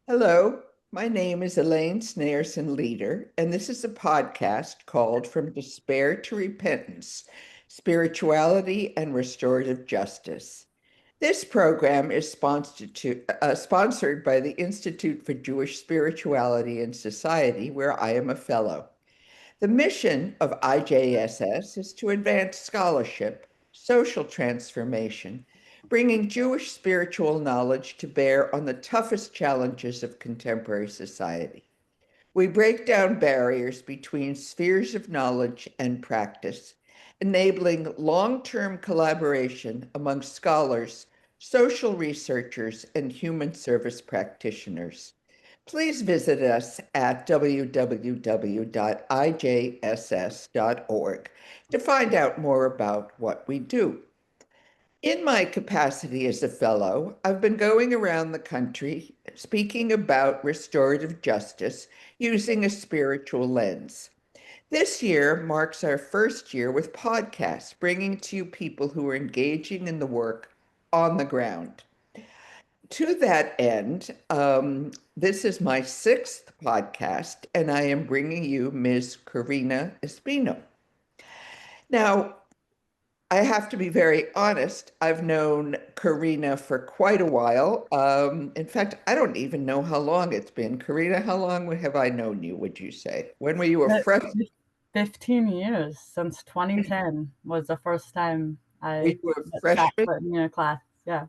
Hello, my name is Elaine Leeder, and this is a podcast called From Despair to Repentance: Spirituality and Restorative Justice. This program is sponsored by the Institute for Jewish Spirituality and Society, where I am a fellow. The mission of IJSS is to advance scholarship, social transformation, bringing Jewish spiritual knowledge to bear on the toughest challenges of contemporary society. We break down barriers between spheres of knowledge and practice, enabling long-term collaboration among scholars, social researchers, and human service practitioners. Please visit us at www.ijss.org to find out more about what we do. In my capacity as a fellow, I've been going around the country speaking about restorative justice using a spiritual lens. This year marks our first year with podcasts, bringing to you people who are engaging in the work on the ground. To that end, this is my sixth podcast, and I am bringing you Ms. Corinna Espino. Now, I have to be very honest. I've known Corinna for quite a while. In fact, I don't even know how long it's been. Corinna, how long have I known you, would you say? When were you a But freshman? 15 years since 2010 was the first time Were I you a sat freshman? foot in your class. Yeah.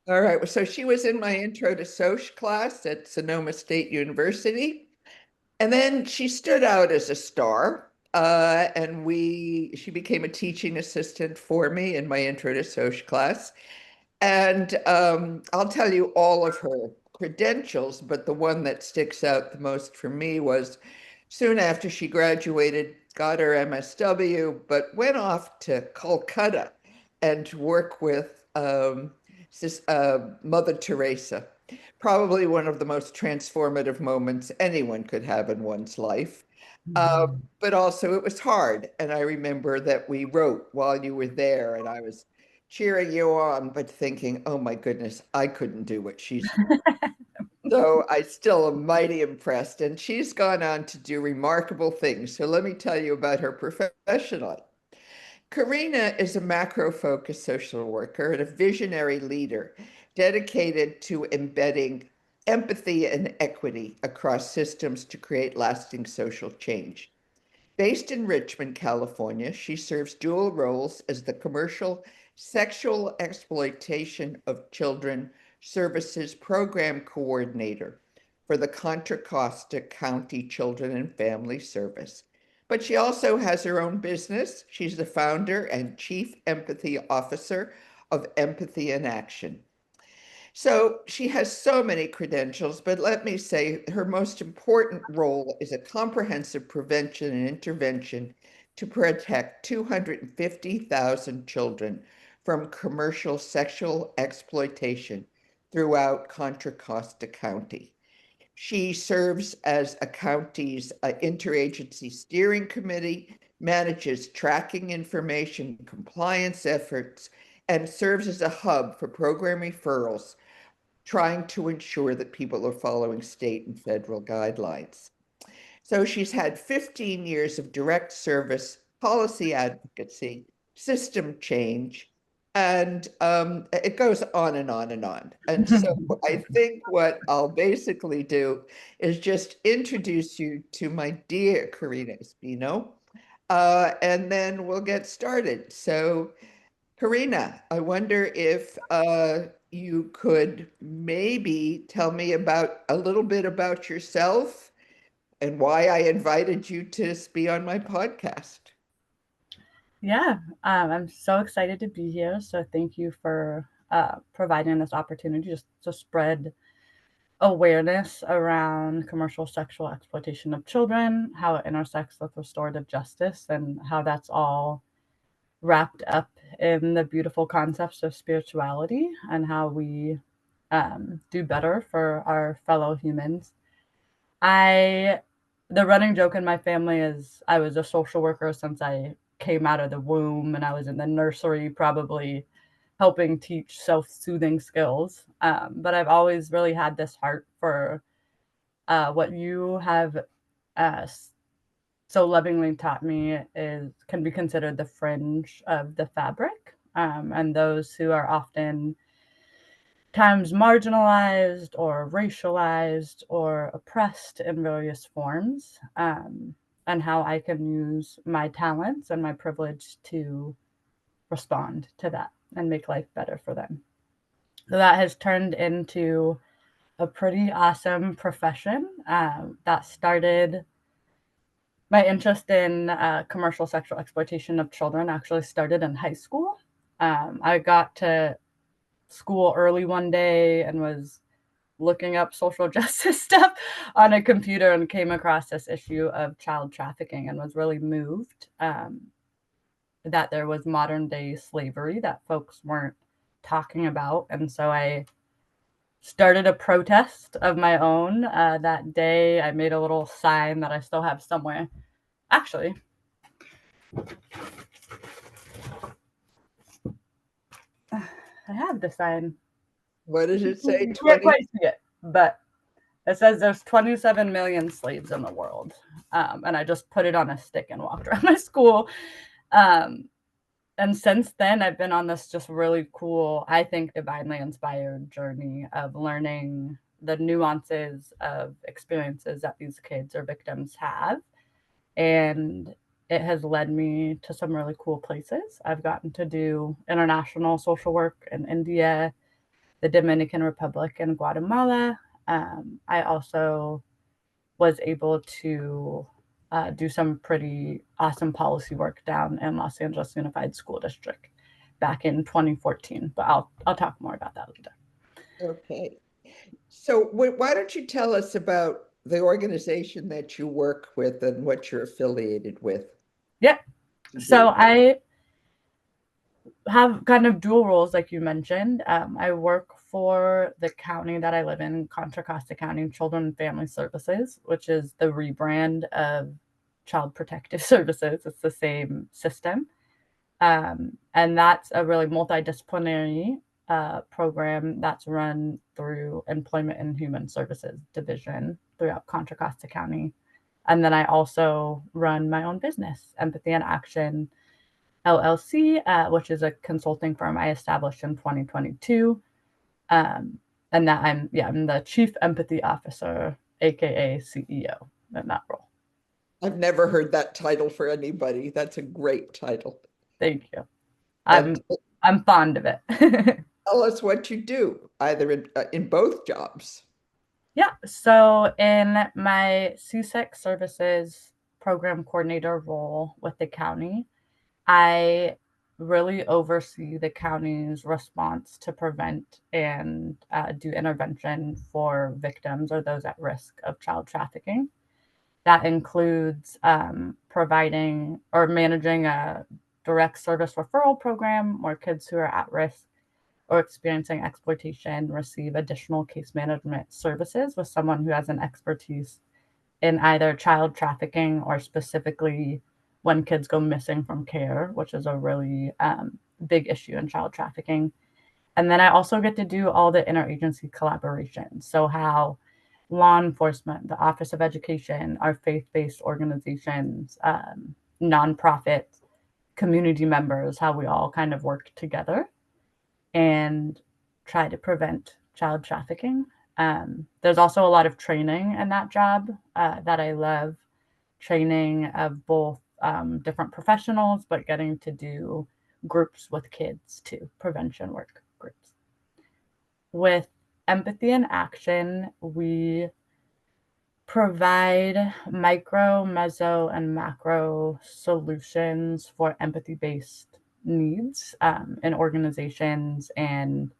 All right. Well, so she was in my Intro to Soc class at Sonoma State University. And then she stood out as a star, and she became a teaching assistant for me in my Intro to Social class. And I'll tell you all of her credentials, but the one that sticks out the most for me was soon after she graduated, got her MSW, but went off to Calcutta and to work with Mother Teresa. Probably one of the most transformative moments anyone could have in one's life. Uh, Mhm. but also it was hard. And I remember that we wrote while you were there, and I was cheering you on, but thinking, oh my goodness, I couldn't do what she's doing. So I still am mighty impressed. And she's gone on to do remarkable things. So let me tell you about her professionally. Corinna is a macro-focused social worker and a visionary leader dedicated to embedding empathy and equity across systems to create lasting social change. Based in Richmond, California, she serves dual roles as the commercial sexual exploitation of children services program coordinator for the Contra Costa County Children and Family Service. But she also has her own business. She's the founder and chief empathy officer of Empathy in Action. So she has so many credentials, but let me say her most important role is a comprehensive prevention and intervention to protect 250,000 children from commercial sexual exploitation throughout Contra Costa County. She serves as a county's interagency steering committee, manages tracking information, compliance efforts, and serves as a hub for program referrals trying to ensure that people are following state and federal guidelines. So she's had 15 years of direct service, policy advocacy, system change, and it goes on and on and on. And so I think what I'll basically do is just introduce you to my dear Corinna Espino, and then we'll get started. So Corinna, I wonder if you could maybe tell me about a little bit about yourself and why I invited you to be on my podcast. Yeah. I'm so excited to be here. So thank you for providing this opportunity just to spread awareness around commercial sexual exploitation of children, how it intersects with restorative justice, and how that's all wrapped up in the beautiful concepts of spirituality and how we do better for our fellow humans. I The running joke in my family is I was a social worker since I came out of the womb, and I was in the nursery probably helping teach self-soothing skills. But I've always really had this heart for What you have uh, so lovingly taught me is can be considered the fringe of the fabric, and those who are often times marginalized or racialized or oppressed in various forms, and how I can use my talents and my privilege to respond to that and make life better for them. So that has turned into a pretty awesome profession that started my interest in commercial sexual exploitation of children actually started in high school. I got to school early one day and was looking up social justice stuff on a computer and came across this issue of child trafficking and was really moved that there was modern day slavery that folks weren't talking about. And so I started a protest of my own that day. I made a little sign that I still have somewhere. Actually, I have the sign. What does it say? You can't 20? quite see it, but it says there's 27 million slaves in the world. And I just put it on a stick and walked around my school. Um, and since then, I've been on this just really cool, I think, divinely inspired journey of learning the nuances of experiences that these kids or victims have. And it has led me to some really cool places. I've gotten to do international social work in India, the Dominican Republic, and Guatemala. I also was able to do some pretty awesome policy work down in Los Angeles Unified School District back in 2014. But I'll talk more about that later. Okay. So why don't you tell us about the organization that you work with and what you're affiliated with Yeah. to So do? I have kind of dual roles, like you mentioned. I work for the county that I live in, Contra Costa County Children and Family Services, which is the rebrand of Child Protective Services. It's the same system. And that's a really multidisciplinary program that's run through Employment and Human Services Division throughout Contra Costa County. And then I also run my own business, Empathy and Action LLC, which is a consulting firm I established in 2022. And that I'm the Chief Empathy Officer, aka CEO, in that role. I've never heard that title for anybody. That's a great title. Thank you. And I'm fond of it. tell us what you do, either in both jobs. Yeah. So in my CSEC services program coordinator role with the county, I really oversee the county's response to prevent and do intervention for victims or those at risk of child trafficking. That includes providing or managing a direct service referral program where kids who are at risk or experiencing exploitation receive additional case management services with someone who has an expertise in either child trafficking or specifically when kids go missing from care, which is a really big issue in child trafficking. And then I also get to do all the interagency collaboration. So, how law enforcement, the Office of Education, our faith based organizations, nonprofits, community members, how we all kind of work together and try to prevent child trafficking. There's also a lot of training in that job that I love, training of both different professionals, but getting to do groups with kids too, prevention work groups. With Empathy and Action, we provide micro, meso, and macro solutions for empathy based needs in organizations and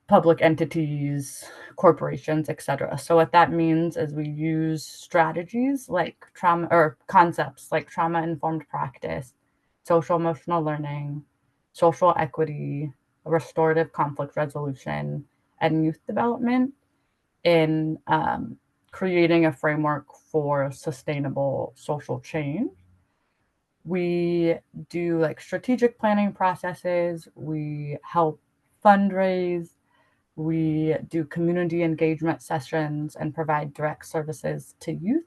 public entities, corporations, etc. So what that means is we use strategies like trauma or concepts like trauma informed practice, social emotional learning, social equity, restorative conflict resolution, and youth development in creating a framework for sustainable social change. We do like strategic planning processes. We help fundraise. We do community engagement sessions and provide direct services to youth,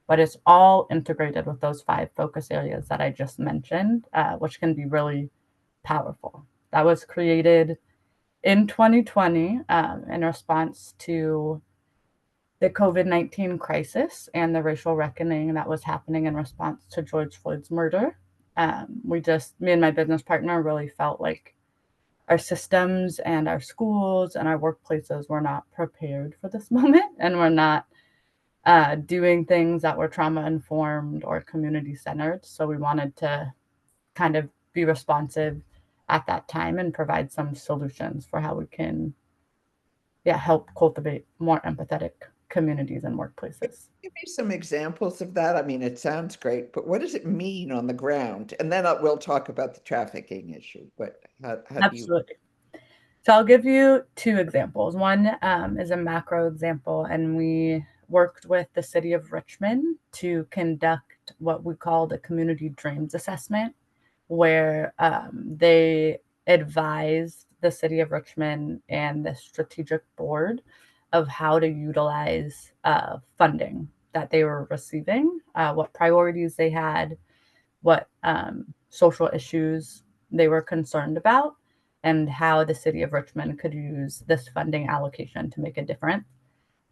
but it's all integrated with those 5 focus areas that I just mentioned, which can be really powerful. That was created in 2020 in response to the COVID-19 crisis and the racial reckoning that was happening in response to George Floyd's murder. Me and my business partner really felt like our systems and our schools and our workplaces were not prepared for this moment, and we're not doing things that were trauma informed or community centered. So we wanted to kind of be responsive at that time and provide some solutions for how we can, yeah, help cultivate more empathetic communities and workplaces. Give me some examples of that. I mean, it sounds great, but what does it mean on the ground? And then we'll talk about the trafficking issue. But how do you? Absolutely. So I'll give you 2 examples. One is a macro example, and we worked with the city of Richmond to conduct what we called a community dreams assessment, where they advised the city of Richmond and the strategic board of how to utilize funding that they were receiving, what priorities they had, what social issues they were concerned about, and how the city of Richmond could use this funding allocation to make a difference.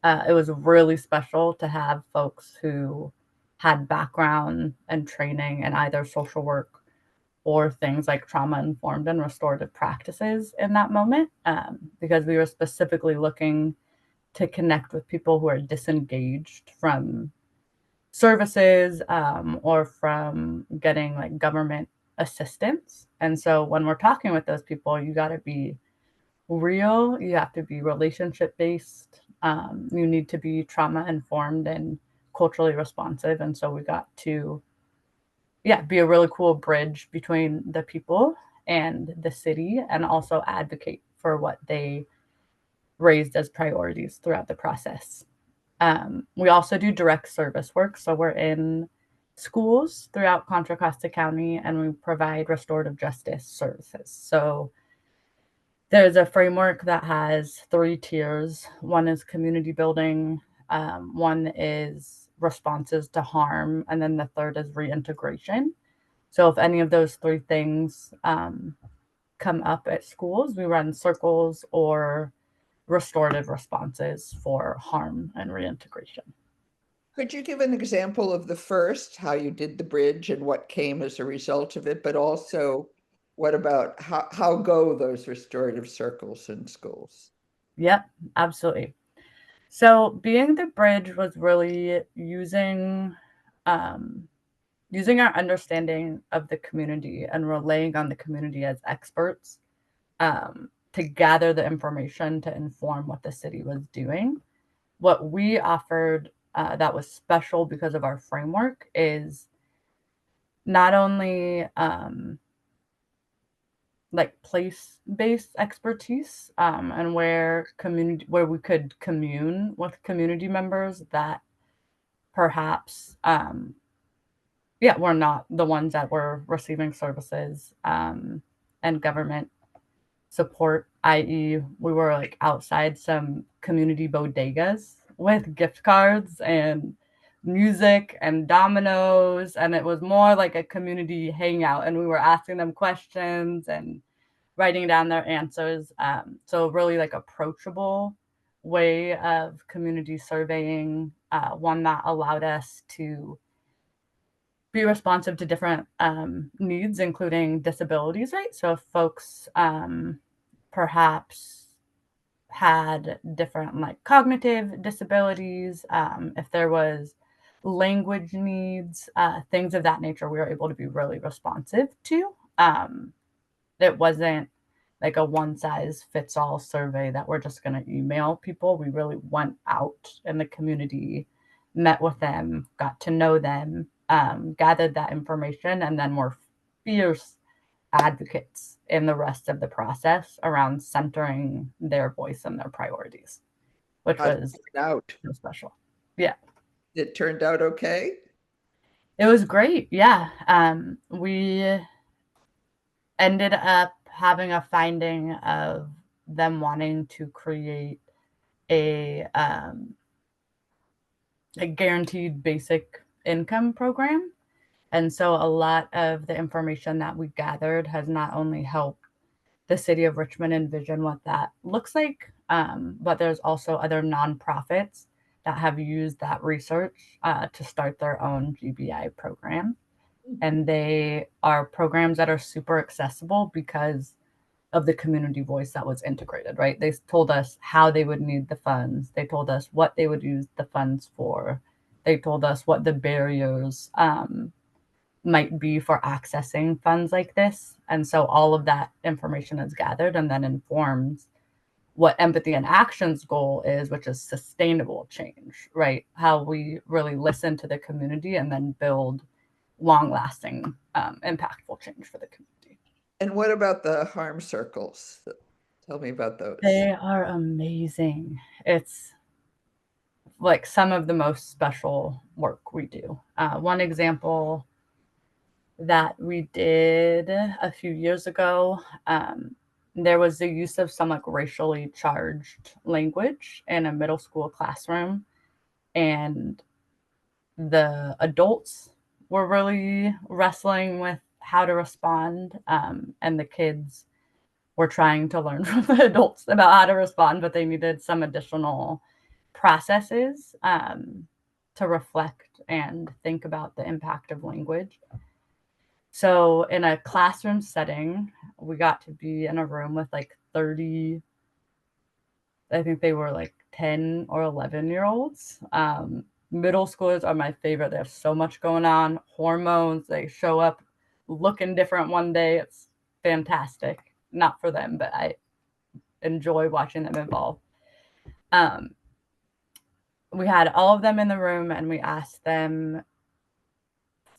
It was really special to have folks who had background and training in either social work or things like trauma informed and restorative practices in that moment, because we were specifically looking to connect with people who are disengaged from services or from getting like government assistance. And so when we're talking with those people, you got to be real, you have to be relationship based, you need to be trauma informed and culturally responsive. And so we got to, yeah, be a really cool bridge between the people and the city and also advocate for what they raised as priorities throughout the process. We also do direct service work. So we're in schools throughout Contra Costa County and we provide restorative justice services. So there's a framework that has 3 tiers. One is community building, one is responses to harm, and then the third is reintegration. So if any of those 3 things come up at schools, we run circles or restorative responses for harm and reintegration. Could you give an example of the first, how you did the bridge and what came as a result of it, but also what about how go those restorative circles in schools? Yep, absolutely. So being the bridge was really um, using our understanding of the community and relying on the community as experts to gather the information to inform what the city was doing. What we offered that was special because of our framework is not only like place-based expertise and where we could commune with community members that perhaps yeah, we're not the ones that were receiving services and government support, i.e., we were like outside some community bodegas with gift cards and music and dominoes. And it was more like a community hangout. And we were asking them questions and writing down their answers. So, really, like approachable way of community surveying, one that allowed us to be responsive to different needs, including disabilities, right? So if folks perhaps had different like cognitive disabilities, if there was language needs, things of that nature, we were able to be really responsive to. It wasn't like a one size fits all survey that we're just going to email people. We really went out in the community, met with them, got to know them, gathered that information, and then were fierce advocates in the rest of the process around centering their voice and their priorities, which How did was it turn out? so special. Yeah, It turned out okay? it was great. Yeah. We ended up having a finding of them wanting to create a a guaranteed basic income program. And so a lot of the information that we gathered has not only helped the city of Richmond envision what that looks like, but there's also other nonprofits that have used that research to start their own GBI program. And they are programs that are super accessible because of the community voice that was integrated, right? They told us how they would need the funds. They told us what they would use the funds for. They told us what the barriers might be for accessing funds like this. And so all of that information is gathered and then informs what empathy and action's goal is, which is sustainable change, right? How we really listen to the community and then build long lasting, impactful change for the community. And what about the harm circles? Tell me about those. They are amazing. It's like some of the most special work we do. One example that we did a few years ago, there was the use of some like racially charged language in a middle school classroom, and the adults were really wrestling with how to respond, and the kids were trying to learn from the adults about how to respond, but they needed some additional processes to reflect and think about the impact of language. So, in a classroom setting, we got to be in a room with like 30, I think they were like 10 or 11-year-olds. Middle schoolers are my favorite. They have so much going on, hormones, they show up looking different one day. It's fantastic. Not for them, but I enjoy watching them evolve. Um, we had all of them in the room and we asked them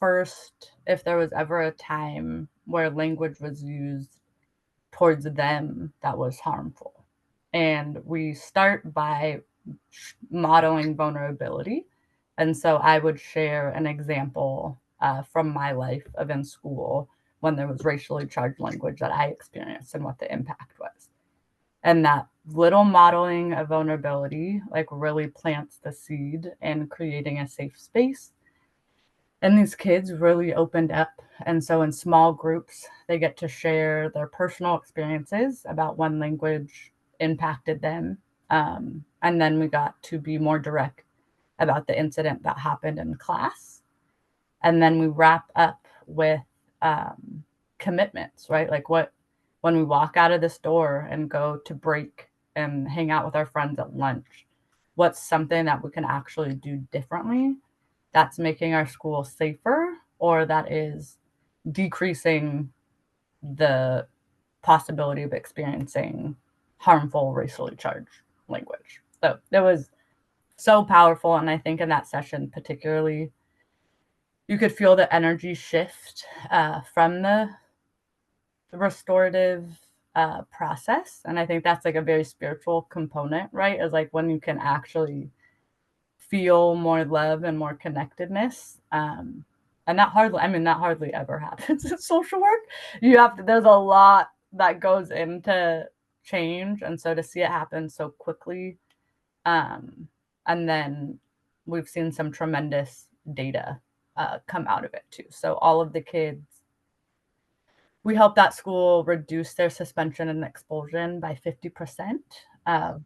first if there was ever a time where language was used towards them that was harmful. And we start by modeling vulnerability. And so I would share an example from my life of in school when there was racially charged language that I experienced and what the impact was. And that little modeling of vulnerability like really plants the seed in creating a safe space. And these kids really opened up. And so in small groups, they get to share their personal experiences about when language impacted them. And then we got to be more direct about the incident that happened in class. And then we wrap up with commitments, right? Like what, when we walk out of this door and go to break and hang out with our friends at lunch, what's something that we can actually do differently that's making our school safer or that is decreasing the possibility of experiencing harmful racially charged language. So it was so powerful. And I think in that session, particularly, you could feel the energy shift from the restorative process. And I think that's like a very spiritual component, right? Is like when you can actually feel more love and more connectedness. And that hardly ever happens in social work. There's a lot that goes into change. And so to see it happen so quickly, and then we've seen some tremendous data come out of it too. So all of the kids, we helped that school reduce their suspension and expulsion by 50%.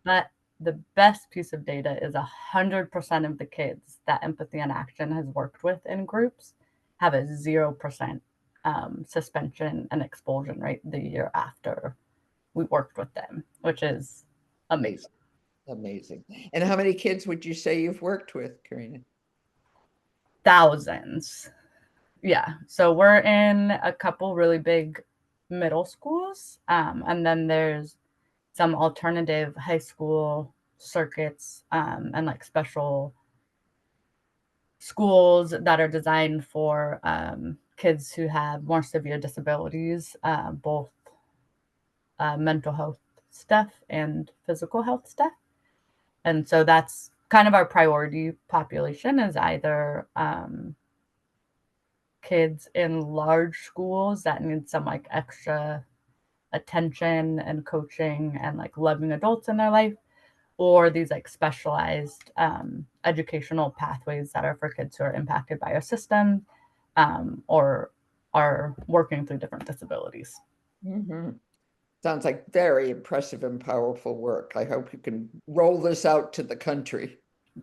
But the best piece of data is 100% of the kids that Empathy and Action has worked with in groups have a 0% suspension and expulsion rate the year after we worked with them, which is amazing. Amazing. And how many kids would you say you've worked with, Corinna? Thousands. Yeah. So we're in a couple really big middle schools. And then there's some alternative high school circuits and like special schools that are designed for kids who have more severe disabilities, both mental health stuff and physical health stuff. And so that's kind of our priority population is either kids in large schools that need some like extra attention and coaching and like loving adults in their life, or these like specialized educational pathways that are for kids who are impacted by a system, or are working through different disabilities. Mhm. Sounds like very impressive and powerful work. I hope you can roll this out to the country.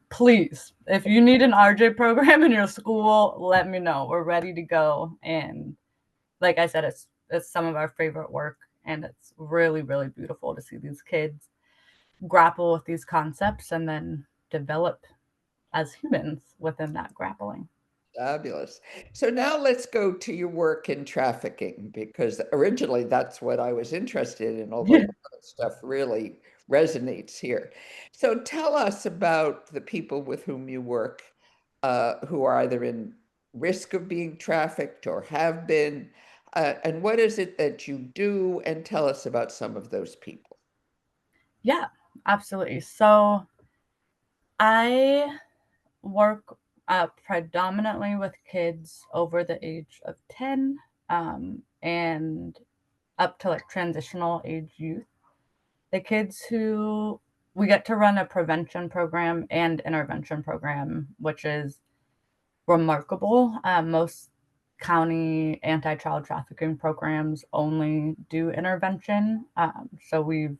Please, if you need an RJ program in your school, let me know. We're ready to go. And like I said, it's some of our favorite work, and it's really, really beautiful to see these kids grapple with these concepts and then develop as humans within that grappling. Fabulous. So now let's go to your work in trafficking, because originally that's what I was interested in, although the other stuff really resonates here. So tell us about the people with whom you work, who are either in risk of being trafficked or have been, and what is it that you do? And tell us about some of those people. Yeah, absolutely. So I work predominantly with kids over the age of 10, and up to like transitional age youth. The kids who we get to run a prevention program and intervention program, which is remarkable. Most county anti child trafficking programs only do intervention. So we've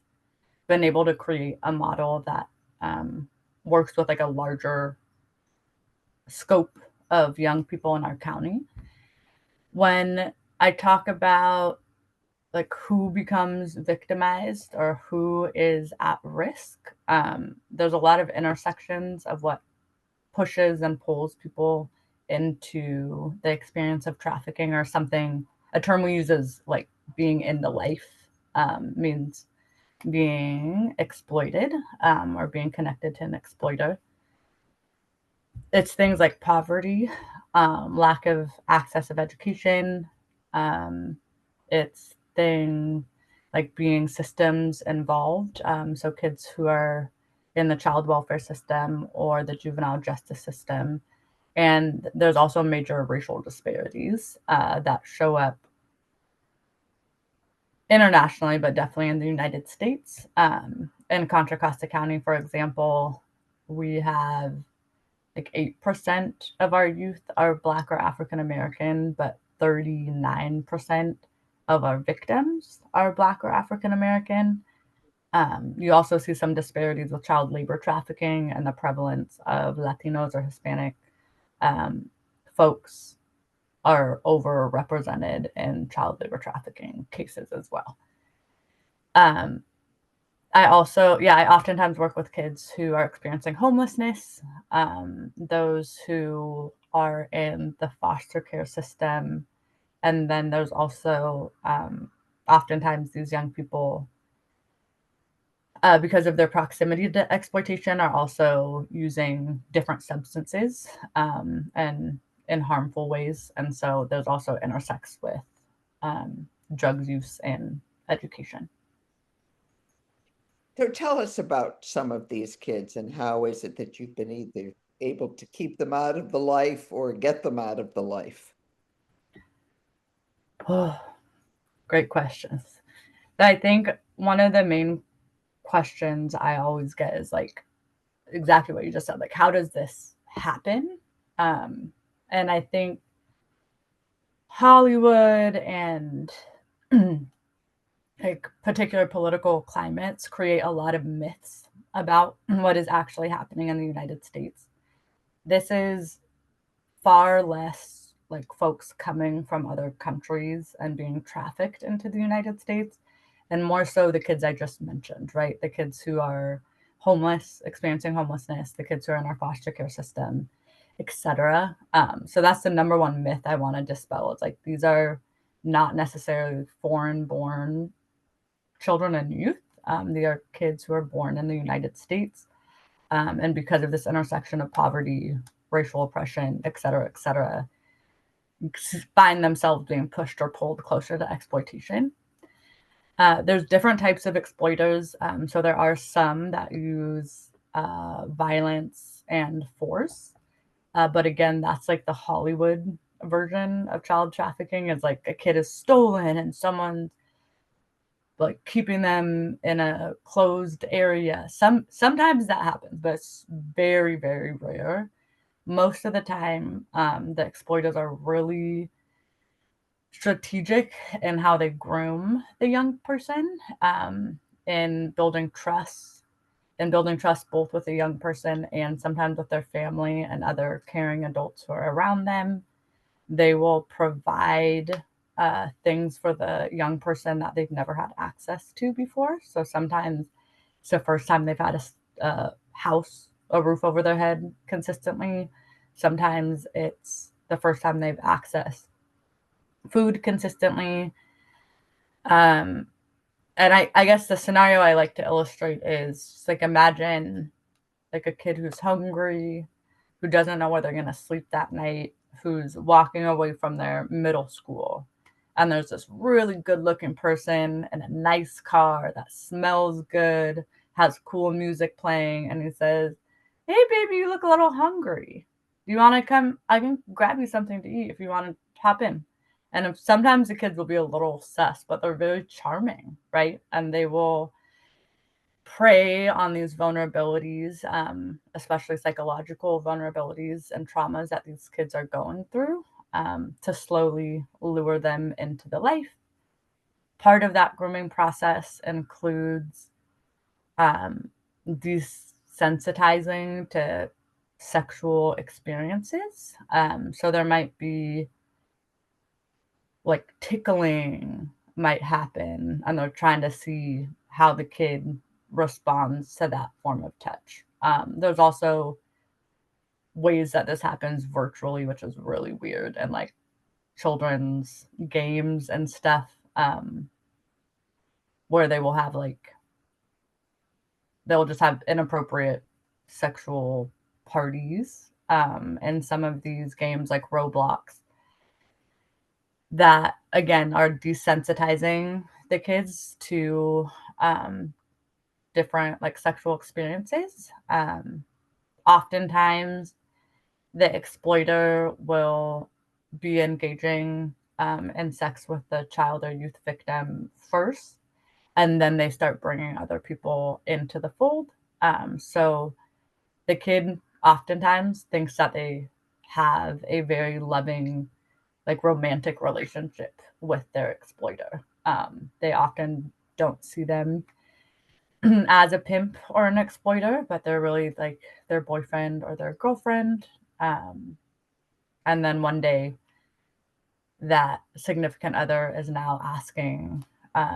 been able to create a model that um, works with like a larger scope of young people in our county. When I talk about like who becomes victimized or who is at risk, there's a lot of intersections of what pushes and pulls people into the experience of trafficking, or something. A term we use is like being in the life, means being exploited, or being connected to an exploiter. It's things like poverty, lack of access of education. Um, it's things like being systems involved. So kids who are in the child welfare system or the juvenile justice system. And there's also major racial disparities that show up internationally, but definitely in the United States. In Contra Costa County, for example, we have like 8% of our youth are Black or African American, but 39% of our victims are Black or African American. You also see some disparities with child labor trafficking and the prevalence of Latinos or Hispanic um, folks are overrepresented in child labor trafficking cases as well. Um, I oftentimes work with kids who are experiencing homelessness, those who are in the foster care system, and then there's also oftentimes these young people, because of their proximity to exploitation, are also using different substances, and in harmful ways, and so there's also intersects with drugs use and education. So tell us about some of these kids and how is it that you've been either able to keep them out of the life or get them out of the life? Oh, great questions. I think one of the main questions I always get is like exactly what you just said. Like, how does this happen? Um, and I think Hollywood and like particular political climates create a lot of myths about what is actually happening in the United States. This is far less like folks coming from other countries and being trafficked into the United States, and more so the kids I just mentioned, right? The kids who are homeless, experiencing homelessness, the kids who are in our foster care system, etc. So that's the number one myth I want to dispel. It's like these are not necessarily foreign born children and youth. They are kids who are born in the United States. And because of this intersection of poverty, racial oppression, et cetera, find themselves being pushed or pulled closer to exploitation. There's different types of exploiters. So there are some that use violence and force. But again, that's like the Hollywood version of child trafficking. Is like a kid is stolen and someone like keeping them in a closed area. Sometimes that happens, but it's very, very rare. Most of the time, the exploiters are really strategic in how they groom the young person, in building trust, and building trust both with the young person and sometimes with their family and other caring adults who are around them. They will provide things for the young person that they've never had access to before. So sometimes it's the first time they've had a house, a roof over their head consistently. Sometimes it's the first time they've accessed food consistently. Um, and I guess the scenario I like to illustrate is just like, imagine like a kid who's hungry, who doesn't know where they're going to sleep that night, who's walking away from their middle school. And there's this really good looking person in a nice car that smells good, has cool music playing, and he says, "Hey, baby, you look a little hungry. Do you want to come? I can grab you something to eat if you want to hop in." And if, sometimes the kids will be a little sus, but they're very charming, right? And they will prey on these vulnerabilities, especially psychological vulnerabilities and traumas that these kids are going through, to slowly lure them into the life. Part of that grooming process includes um, desensitizing to sexual experiences. So there might be like tickling might happen, and they're trying to see how the kid responds to that form of touch. There's also ways that this happens virtually, which is really weird, and like children's games and stuff, where they will have like, they'll just have inappropriate sexual parties, in some of these games like Roblox, that again are desensitizing the kids to um, different like sexual experiences. Oftentimes, the exploiter will be engaging in sex with the child or youth victim first, and then they start bringing other people into the fold. So the kid oftentimes thinks that they have a very loving, like romantic relationship with their exploiter. They often don't see them as a pimp or an exploiter, but they're really like their boyfriend or their girlfriend. Um, and then one day, that significant other is now asking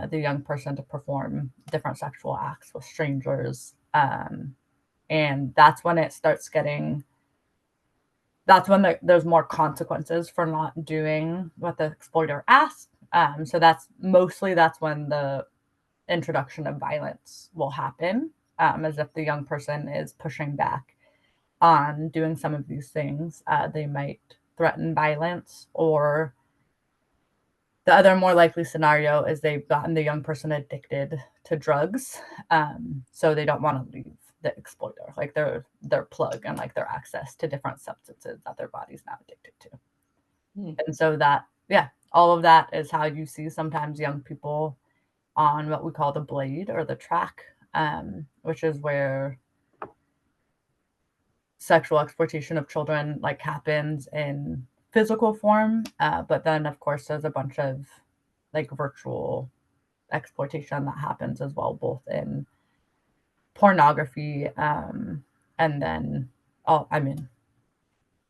the young person to perform different sexual acts with strangers. And that's when it starts getting, that's when there's more consequences for not doing what the exploiter asked. So that's when the introduction of violence will happen, as if the young person is pushing back on doing some of these things. They might threaten violence, or the other more likely scenario is they've gotten the young person addicted to drugs, so they don't want to leave the exploiter, like their plug and like their access to different substances that their body's now addicted to. Hmm. And so that, yeah, all of that is how you see sometimes young people on what we call the blade or the track, which is where sexual exploitation of children like happens in physical form, but then of course there's a bunch of like virtual exploitation that happens as well, both in pornography, and then, oh, I mean,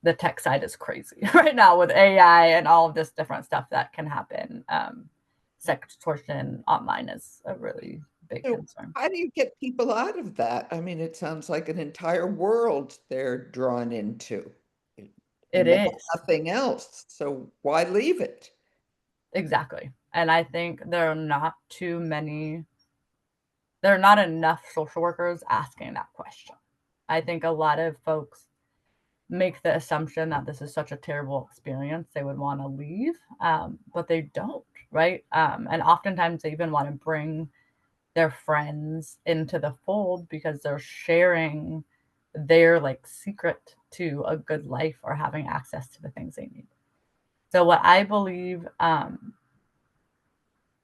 the tech side is crazy right now with AI and all of this different stuff that can happen. Sex extortion online is a really big So concern. how do you get people out of that? I mean, it sounds like an entire world they're drawn into, It and they have is. nothing else. So why leave it? Exactly. And I think there are not enough social workers asking that question. I think a lot of folks make the assumption that this is such a terrible experience they would want to leave, but they don't, right? And oftentimes they even want to bring their friends into the fold because they're sharing their like secret to a good life or having access to the things they need. So what I believe,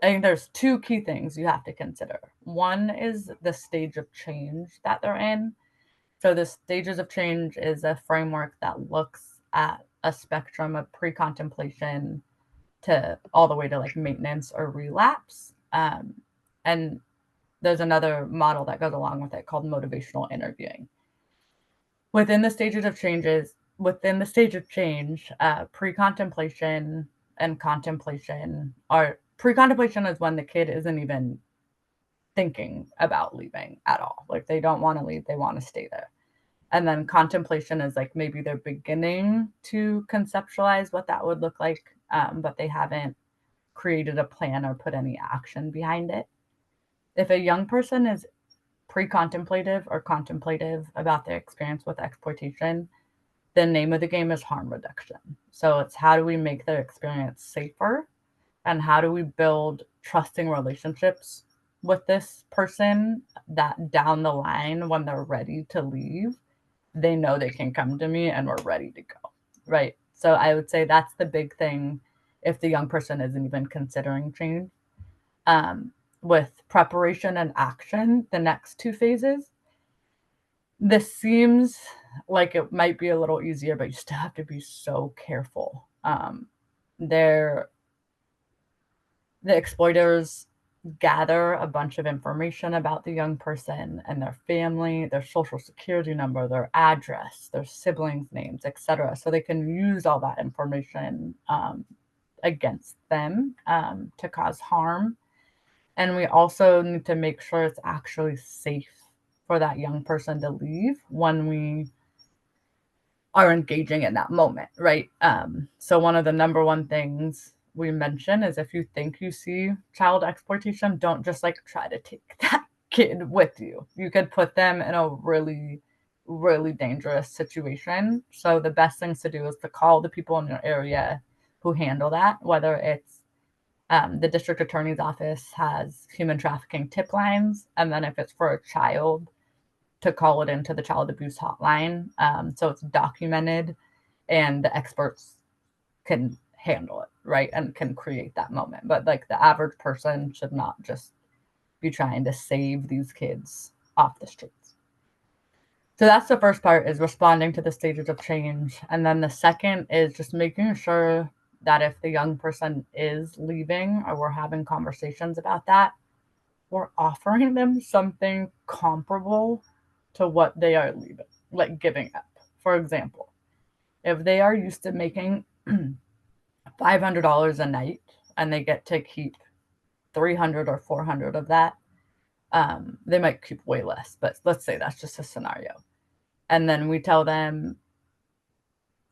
I think there's two key things you have to consider. One is the stage of change that they're in. So the stages of change is a framework that looks at a spectrum of pre-contemplation to all the way to like maintenance or relapse. And there's another model that goes along with it called motivational interviewing. Within the stages of changes, within the stage of change, pre-contemplation and contemplation are pre-contemplation is when the kid isn't even thinking about leaving at all. Like they don't want to leave, they want to stay there. And then contemplation is like maybe they're beginning to conceptualize what that would look like, but they haven't created a plan or put any action behind it. If a young person is pre contemplative or contemplative about their experience with exploitation, the name of the game is harm reduction. So it's how do we make their experience safer and how do we build trusting relationships with this person that down the line, when they're ready to leave, they know they can come to me and we're ready to go. Right. So I would say that's the big thing if the young person isn't even considering change. Um, with preparation and action, the next two phases, this seems like it might be a little easier, but you still have to be so careful. They're the exploiters gather a bunch of information about the young person and their family, their social security number, their address, their siblings' names, etc. So they can use all that information against them to cause harm. And we also need to make sure it's actually safe for that young person to leave when we are engaging in that moment, right? So one of the number one things we mention is if you think you see child exploitation, don't just like try to take that kid with you. You could put them in a really, really dangerous situation. So the best things to do is to call the people in your area who handle that, whether it's the district attorney's office has human trafficking tip lines. And then if it's for a child, to call it into the child abuse hotline. So it's documented and the experts can handle it, right? And can create that moment. But like the average person should not just be trying to save these kids off the streets. So that's the first part is responding to the stages of change. And then the second is just making sure that if the young person is leaving or we're having conversations about that, we're offering them something comparable to what they are leaving, like giving up. For example, if they are used to making $500 a night and they get to keep 300 or 400 of that, they might keep way less, but let's say that's just a scenario. And then we tell them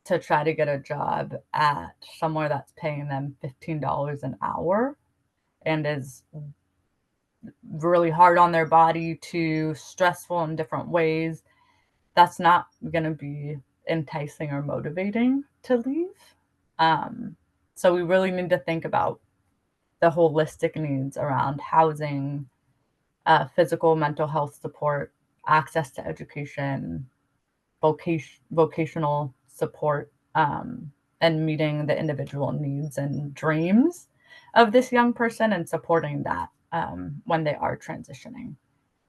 to try to get a job at somewhere that's paying them $15 an hour and is really hard on their body, too stressful in different ways, that's not going to be enticing or motivating to leave. Um, so we really need to think about the holistic needs around housing, physical, mental health support, access to education, vocational support, and meeting the individual needs and dreams of this young person and supporting that when they are transitioning.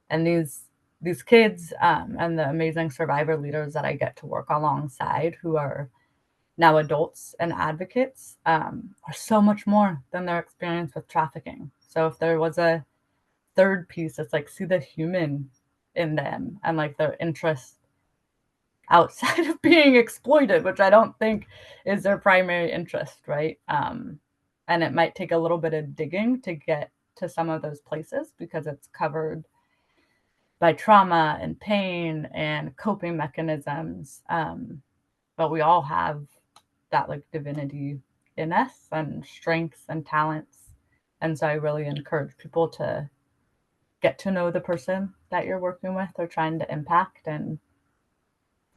And these kids and the amazing survivor leaders that I get to work alongside, who are now adults and advocates, are so much more than their experience with trafficking. So if there was a third piece, it's like see the human in them and like their interest outside of being exploited, which I don't think is their primary interest, right? And it might take a little bit of digging to get to some of those places because it's covered by trauma and pain and coping mechanisms. But we all have that like divinity in us and strengths and talents. And so I really encourage people to get to know the person that you're working with or trying to impact and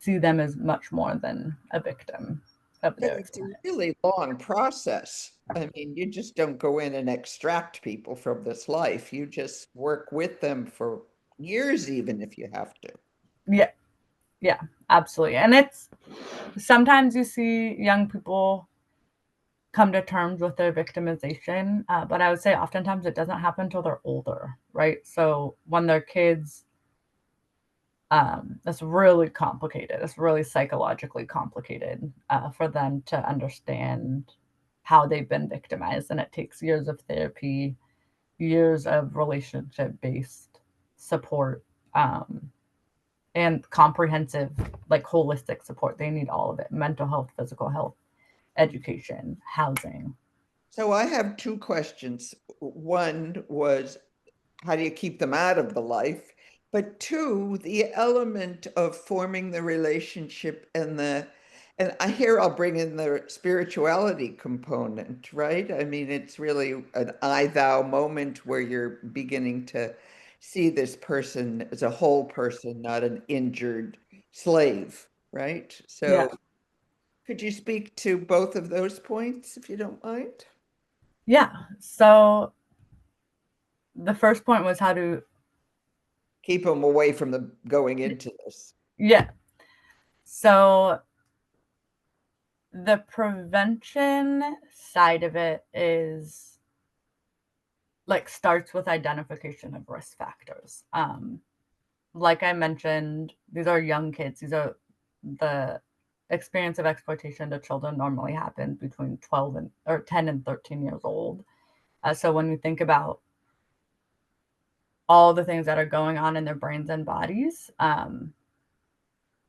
see them as much more than a victim of But their it's a experience. really long process. I mean, you just don't go in and extract people from this life. You just work with them for years, even if you have to. Yeah, yeah, absolutely. And it's sometimes you see young people come to terms with their victimization. But I would say oftentimes it doesn't happen until they're older, right? So when they're kids, it's really complicated. It's really psychologically complicated for them to understand how they've been victimized. And it takes years of therapy, years of relationship based support, um, and comprehensive, like holistic support. They need all of it: mental health, physical health, education, housing. So I have two questions. One was, how do you keep them out of the life? But two, the element of forming the relationship and I here I'll bring in the spirituality component, right? I mean, it's really an I thou moment where you're beginning to see this person as a whole person, not an injured slave, right? Yeah. So could you speak to both of those points if you don't mind? Yeah. So the first point was how to, Keep them away from the going into this. yeah. So the prevention side of it is like starts with identification of risk factors. Like I mentioned, these are young kids. These are the experience of exploitation to children normally happens between 12 and or 10 and 13 years old. So when you think about all the things that are going on in their brains and bodies,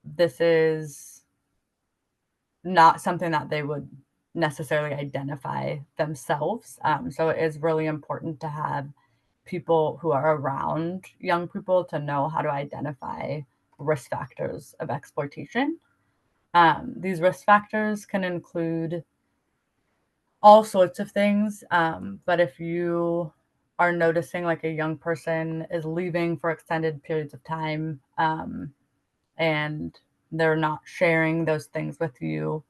this is not something that they would necessarily identify themselves. So it is really important to have people who are around young people to know how to identify risk factors of exploitation. These risk factors can include all sorts of things, but if you are noticing like a young person is leaving for extended periods of time, and they're not sharing those things with you,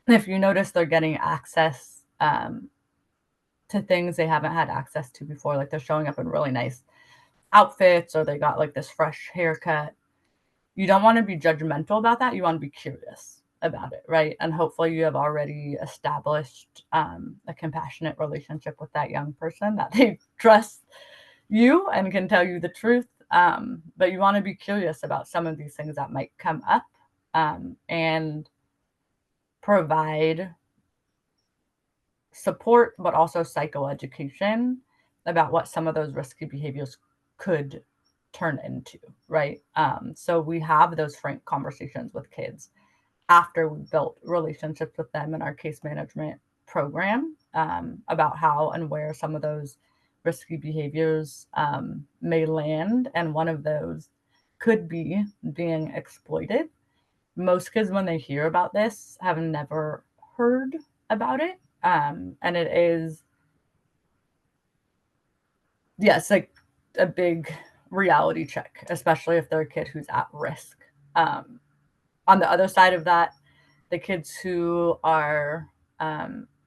if you notice they're getting access to things they haven't had access to before, like they're showing up in really nice outfits or they got like this fresh haircut, you don't want to be judgmental about that. You want to be curious about it, right? And hopefully you have already established a compassionate relationship with that young person, that they trust you and can tell you the truth. But you want to be curious about some of these things that might come up, and provide support, but also psychoeducation about what some of those risky behaviors could turn into, right? So we have those frank conversations with kids after we built relationships with them in our case management program, about how and where some of those risky behaviors may land. And one of those could be being exploited. Most kids, when they hear about this, have never heard about it. And it is, yes, like a big reality check, especially if they're a kid who's at risk. Um, on the other side of that, the kids who are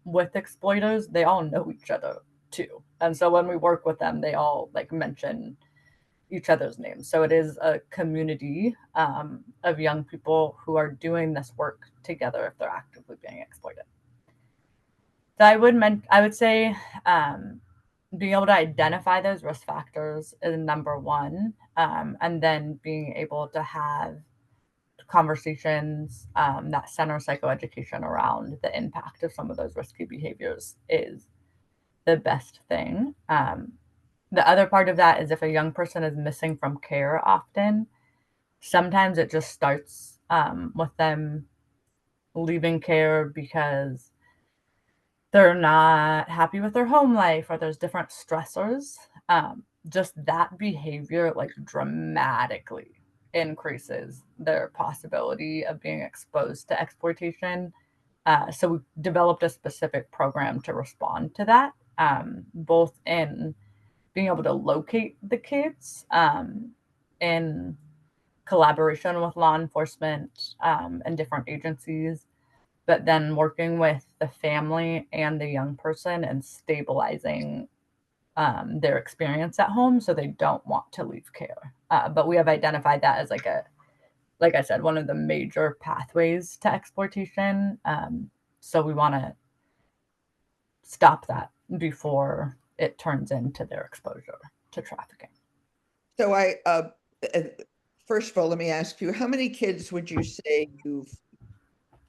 with exploiters, they all know each other too. And so when we work with them, they all like mention each other's names. So it is a community of young people who are doing this work together if they're actively being exploited. So I would say being able to identify those risk factors is number one, and then being able to have conversations that center psychoeducation around the impact of some of those risky behaviors is the best thing. The other part of that is if a young person is missing from care often, sometimes it just starts with them leaving care because they're not happy with their home life or there's different stressors. Just that behavior like dramatically increases their possibility of being exposed to exploitation. So we developed a specific program to respond to that, both in being able to locate the kids, in collaboration with law enforcement and different agencies, but then working with the family and the young person and stabilizing their experience at home so they don't want to leave care. But we have identified that as like I said, one of the major pathways to exploitation. So we want to stop that before it turns into their exposure to trafficking. So uh, first of all, let me ask you, how many kids would you say you've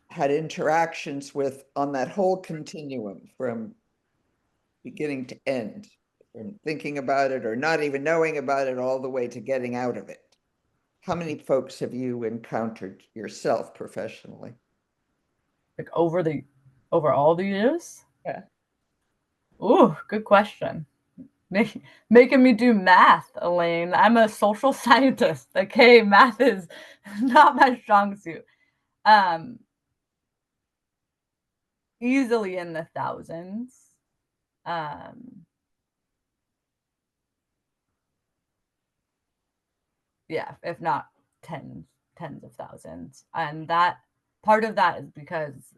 had interactions with on that whole continuum from beginning to end, from thinking about it or not even knowing about it all the way to getting out of it? How many folks have you encountered yourself professionally? Like over all the years? Yeah. Ooh, good question. Making me do math, Elaine. I'm a social scientist. Okay, math is not my strong suit. Um, Easily in the thousands. Um, yeah, if not tens of thousands. And that part of that is because,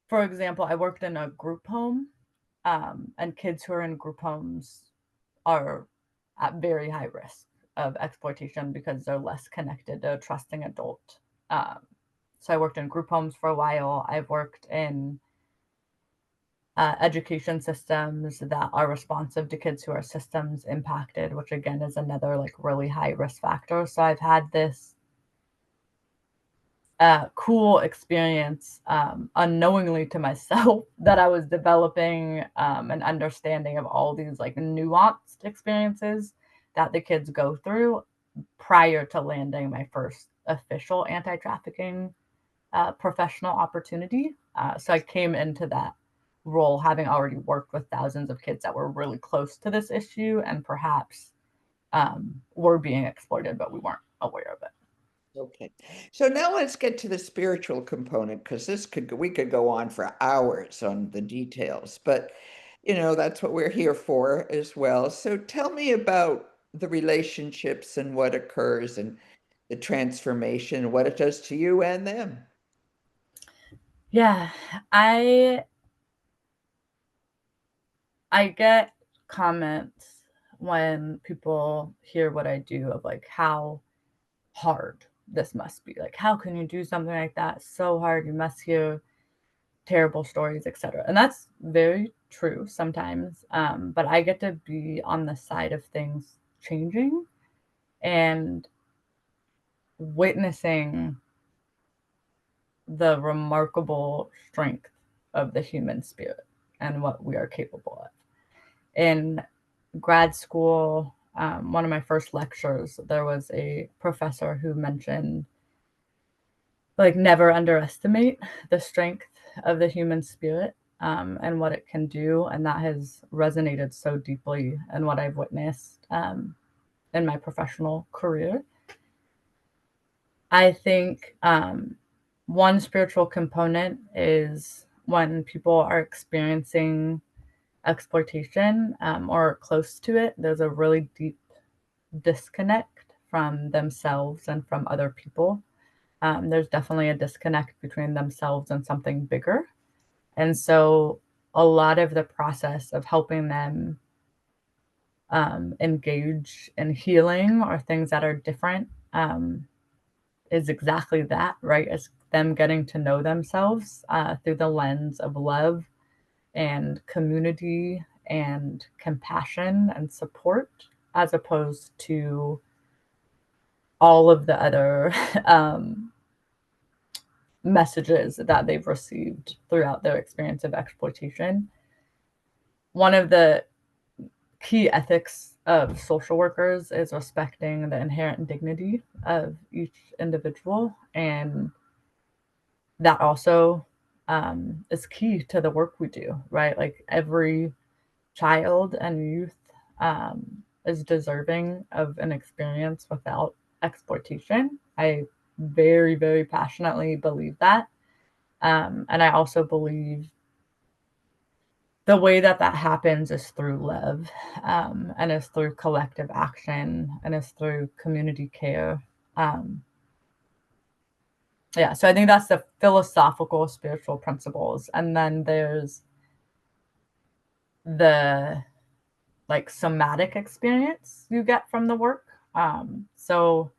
for example, I worked in a group home, and kids who are in group homes are at very high risk of exploitation because they're less connected to a trusting adult. Um, so I worked in group homes for a while. I've worked in education systems that are responsive to kids who are systems impacted, which again is another like really high risk factor. So I've had this cool experience, unknowingly to myself, that I was developing an understanding of all these like nuanced experiences that the kids go through prior to landing my first official anti-trafficking professional opportunity. So I came into that role having already worked with thousands of kids that were really close to this issue and perhaps were being exploited, but we weren't aware of it. Okay. So now let's get to the spiritual component because we could go on for hours on the details, but that's what we're here for as well. So tell me about the relationships and what occurs and the transformation, what it does to you and them. Yeah, I I get comments when people hear what I do of like how hard this must be. Like, how can you do something like that? So hard. You must hear terrible stories, etc. And that's very true sometimes. But I get to be on the side of things changing and witnessing the remarkable strength of the human spirit and what we are capable of. In grad school, one of my first lectures, there was a professor who mentioned like never underestimate the strength of the human spirit, and what it can do. And that has resonated so deeply in what I've witnessed in my professional career. I think one spiritual component is when people are experiencing exploitation or close to it, there's a really deep disconnect from themselves and from other people. There's definitely a disconnect between themselves and something bigger. And so a lot of the process of helping them engage in healing or things that are different is exactly that, right? It's them getting to know themselves through the lens of love and community and compassion and support, as opposed to all of the other messages that they've received throughout their experience of exploitation. One of the key ethics of social workers is respecting the inherent dignity of each individual. And that also is key to the work we do, right? Like every child and youth is deserving of an experience without exploitation. I very, very passionately believe that. And I also believe the way that that happens is through love, and is through collective action and is through community care. Um, yeah, so I think that's the philosophical spiritual principles. And then there's the like somatic experience you get from the work. So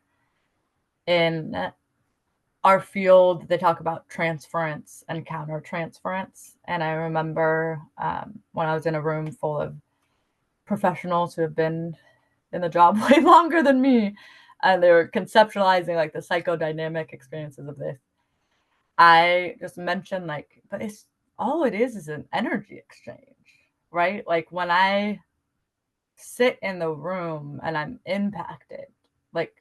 in our field, they talk about transference and countertransference. And I remember when I was in a room full of professionals who have been in the job way longer than me, and they were conceptualizing like the psychodynamic experiences of this. I just mentioned like, but it's all it is an energy exchange, right? Like when I sit in the room and I'm impacted, like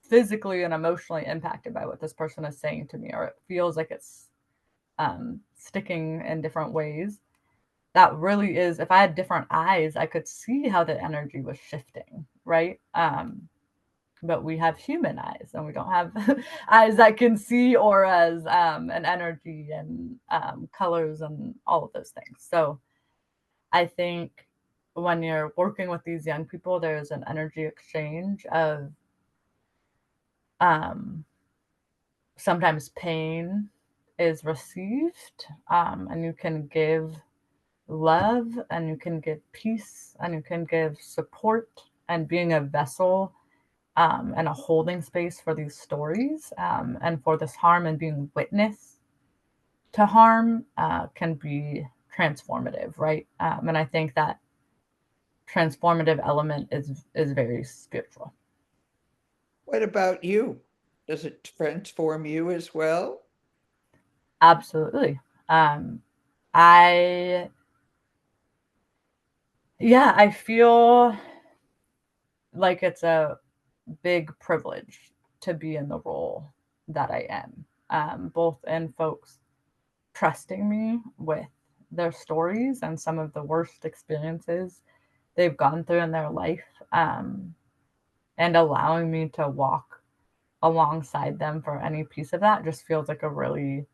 physically and emotionally impacted by what this person is saying to me, or it feels like it's sticking in different ways. That really is, if I had different eyes, I could see how the energy was shifting, right? But we have human eyes and we don't have eyes that can see auras and energy and colors and all of those things. So I think when you're working with these young people, there's an energy exchange of um, sometimes pain is received, and you can give love and you can give peace and you can give support and being a vessel and a holding space for these stories and for this harm, and being witness to harm can be transformative, right? And I think that transformative element is very spiritual. What about you? Does it transform you as well? Absolutely. Um, I Yeah, I feel like it's a big privilege to be in the role that I am, both in folks trusting me with their stories and some of the worst experiences they've gone through in their life, and allowing me to walk alongside them for any piece of that just feels like a really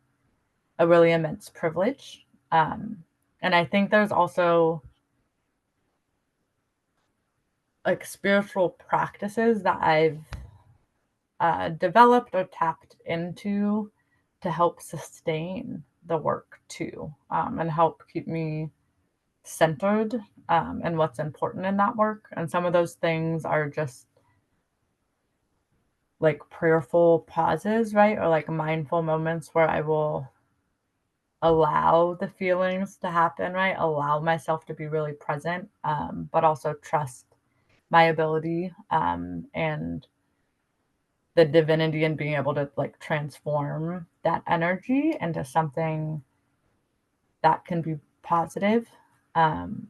immense privilege. And I think there's also like spiritual practices that I've developed or tapped into to help sustain the work too, and help keep me centered in what's important in that work. And some of those things are just like prayerful pauses, right? Or like mindful moments where I will allow the feelings to happen, right? Allow myself to be really present, but also trust my ability and the divinity and being able to like transform that energy into something that can be positive. Um,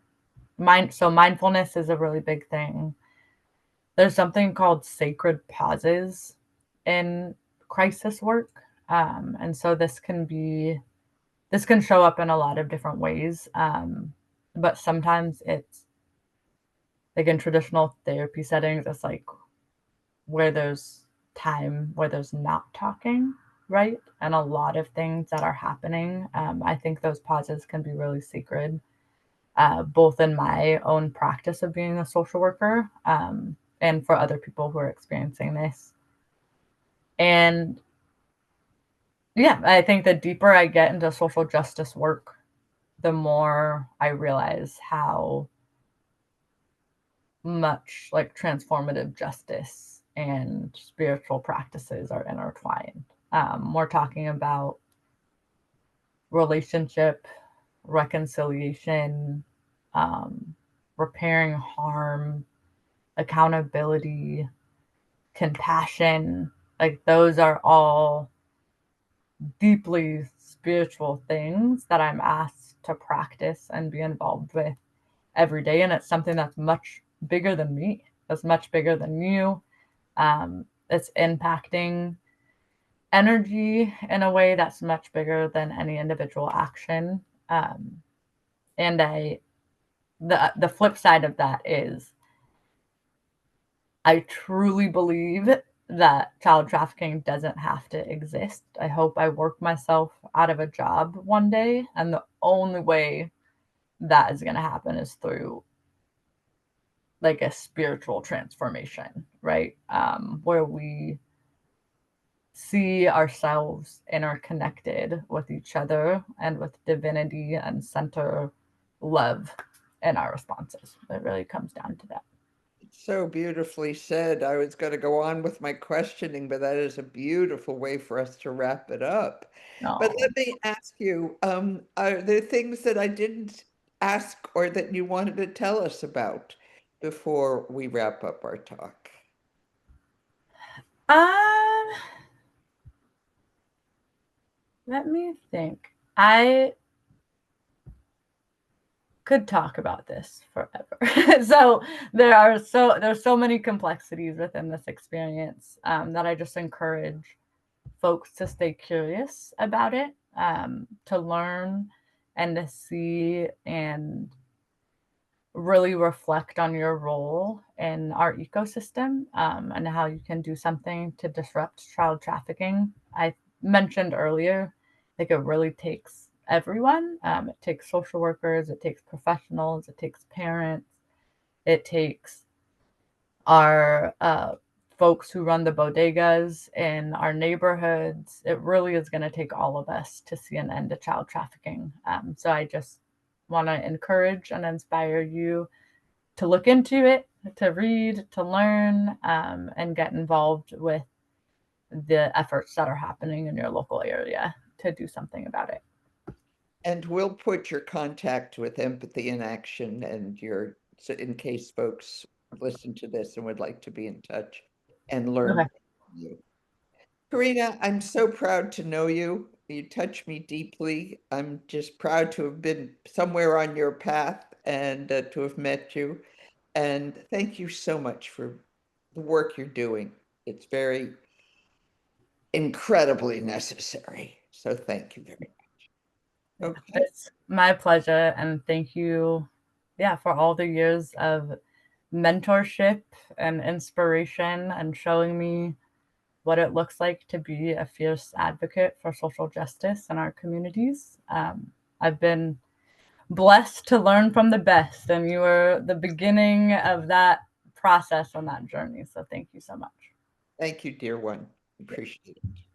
so mindfulness is a really big thing. There's something called sacred pauses in crisis work, and so this can show up in a lot of different ways. But sometimes it's like in traditional therapy settings, it's like where there's time where there's not talking, right? And a lot of things that are happening. I think those pauses can be really sacred, both in my own practice of being a social worker and for other people who are experiencing this. And yeah, I think the deeper I get into social justice work, the more I realize how much like transformative justice and spiritual practices are intertwined. We're talking about relationship, reconciliation, um, repairing harm, accountability, compassion. Like those are all deeply spiritual things that I'm asked to practice and be involved with every day. And it's something that's much bigger than me, that's much bigger than you. It's impacting energy in a way that's much bigger than any individual action. And the flip side of that is I truly believe that child trafficking doesn't have to exist. I hope I work myself out of a job one day, and the only way that is going to happen is through like a spiritual transformation, right? Where we see ourselves interconnected with each other and with divinity and center love in our responses. It really comes down to that. So beautifully said. I was going to go on with my questioning, but that is a beautiful way for us to wrap it up. But No. let me ask you, are there things that I didn't ask or that you wanted to tell us about before we wrap up our talk? Um, Let me think. I could talk about this forever. So there's so many complexities within this experience, that I just encourage folks to stay curious about it, to learn and to see and really reflect on your role in our ecosystem, and how you can do something to disrupt child trafficking. I mentioned earlier, like it really takes everyone. It takes social workers, it takes professionals, it takes parents, it takes our folks who run the bodegas in our neighborhoods. It really is going to take all of us to see an end to child trafficking. So I just want to encourage and inspire you to look into it, to read, to learn, and get involved with the efforts that are happening in your local area to do something about it. And we'll put your contact with Empathy in Action and your, so in case folks listen to this and would like to be in touch and learn Okay. from you. Corinna, I'm so proud to know you. You touch me deeply. I'm just proud to have been somewhere on your path and to have met you. And thank you so much for the work you're doing. It's very incredibly necessary. So thank you very Yeah, much. Okay. it's my pleasure. And thank you, yeah, for all the years of mentorship and inspiration and showing me what it looks like to be a fierce advocate for social justice in our communities. I've been blessed to learn from the best, and you were the beginning of that process on that journey. So thank you so much. Thank you, dear one. Appreciate it.